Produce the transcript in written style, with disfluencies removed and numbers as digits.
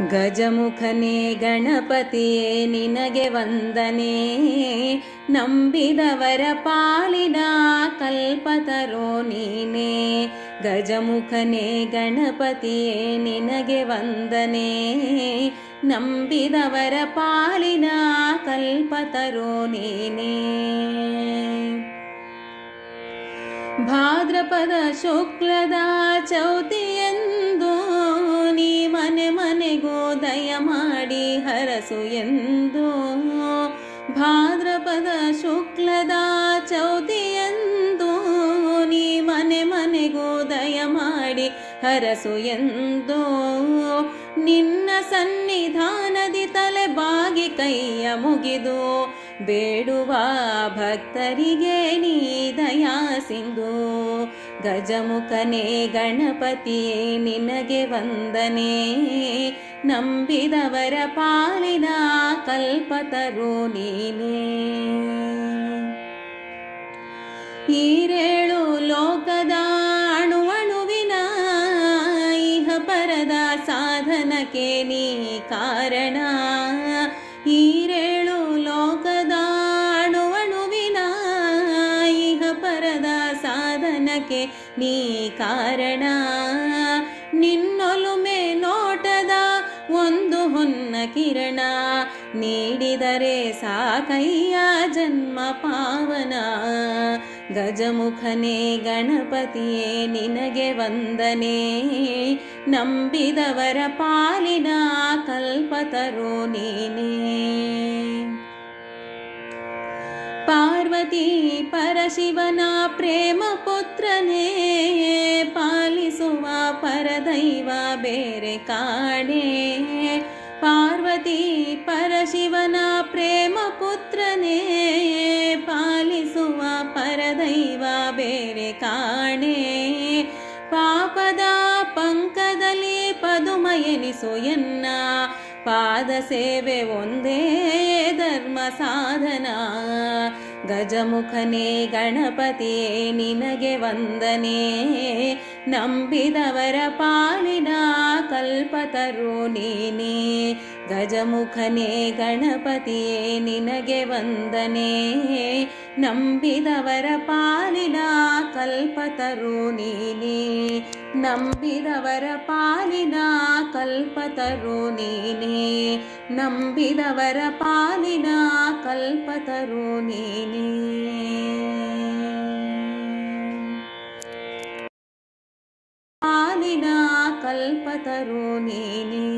ಗಜಮುಖನೇ ಗಣಪತಿಯೇ ನಿನಗೆ ವಂದನೆ, ನಂಬಿದವರ ಪಾಲಿನ ಕಲ್ಪತರೋ ನೀನೇ. ಗಜಮುಖನೇ ಗಣಪತಿಯೇ ನಿನಗೆ ವಂದನೆ, ನಂಬಿದವರ ಪಾಲಿನ ಕಲ್ಪತರೋ ನೀನೇ. ಭಾದ್ರಪದ ಶುಕ್ಲದ ಚೌತಿಯೆಂದು ನೀ ಮನೆ ಮನೆಗೂ ದಯ ಮಾಡಿ ಹರಸು ಎಂದು. ಭಾದ್ರಪದ ಶುಕ್ಲದ ಚೌತಿಯೆಂದು ನೀ ಮನೆ ಮನೆಗೂ ದಯ ಮಾಡಿ ಹರಸು ಎಂದು. ನಿನ್ನ ಸನ್ನಿಧಾನದಿ ತಲೆ ಬಾಗಿ ಕೈಯ ಮುಗಿದು ಬೇಡುವ ಭಕ್ತರಿಗೆ ನೀ ದಯಾ ಸಿಂಧು. ಗಜಮುಖನೇ ಗಣಪತಿಯೇ ನಿನಗೆ ವಂದನೆ, ನಂಬಿದವರ ಪಾಲಿನ ಕಲ್ಪತರು ನೀನೇ. ಈರೇಳು ಲೋಕದ ಅಣುವಣುವಿನ ಇಹ ಪರದ ಸಾಧನಕ್ಕೆ ನೀ ಕಾರಣ. ಈರೇಳು ಲೋಕದ ಅಣುವಣುವಿನ ಇಹ ಪರದ ಸಾಧನಕ್ಕೆ ನೀ ಕಾರಣ. ನಿನ್ನೊಲುಮೆ ನೋಟದ ಒಂದು ಹೊನ್ನ ಕಿರಣ ನೀಡಿದರೆ ಸಾಕಯ್ಯ ಜನ್ಮ ಪಾವನ. ಗಜಮುಖನೇ ಗಣಪತಿಯೇ ನಿನಗೆ ವಂದನೆ, ನಂಬಿದವರ ಪಾಲಿನ ಕಲ್ಪತರು ನೀನೇ. ಪಾರ್ವತಿ ಪರಶಿವನ ಪ್ರೇಮ ಪುತ್ರನೇ, ಪಾಲಿಸುವ ಪರದೈವ ಬೇರೆ ಕಾಣೆ. ಪಾರ್ವತಿ ಪರಶಿವನ ಪ್ರೇಮ ಪುತ್ರನೇ, ಪಾಲಿಸುವ ಪರದೈವ ಬೇರೆ ಕಾಣೆ. ಪಾಪದ ಪಂಕದಲ್ಲಿ ಪದುಮ ಎನಿಸು ಎನ್ನ, ಪಾದ ಸೇವೆ ಒಂದೇ ಧರ್ಮ ಸಾಧನ. ಗಜಮುಖನೇ ಗಣಪತಿಯೇ ನಿನಗೆ ವಂದನೆ, ನಂಬಿದವರ ಪಾಲಿನ ಕಲ್ಪತರು ನೀನೇ. ಗಜಮುಖನೇ ಗಣಪತಿಯೇ ನಿನಗೆ ವಂದನೆ, ನಂಬಿದವರ ಪಾಲಿನ ಕಲ್ಪತರು ನೀನೇ. ನಂಬಿದವರ ಪಾಲಿನ ಕಲ್ಪತರು ನೀನೇ, ನಂಬಿದವರ ಪಾಲಿನ ಕಲ್ಪತರು ನೀನೇ. ಪಾಲಿನ ಕಲ್ಪತರು ನೀನೇ.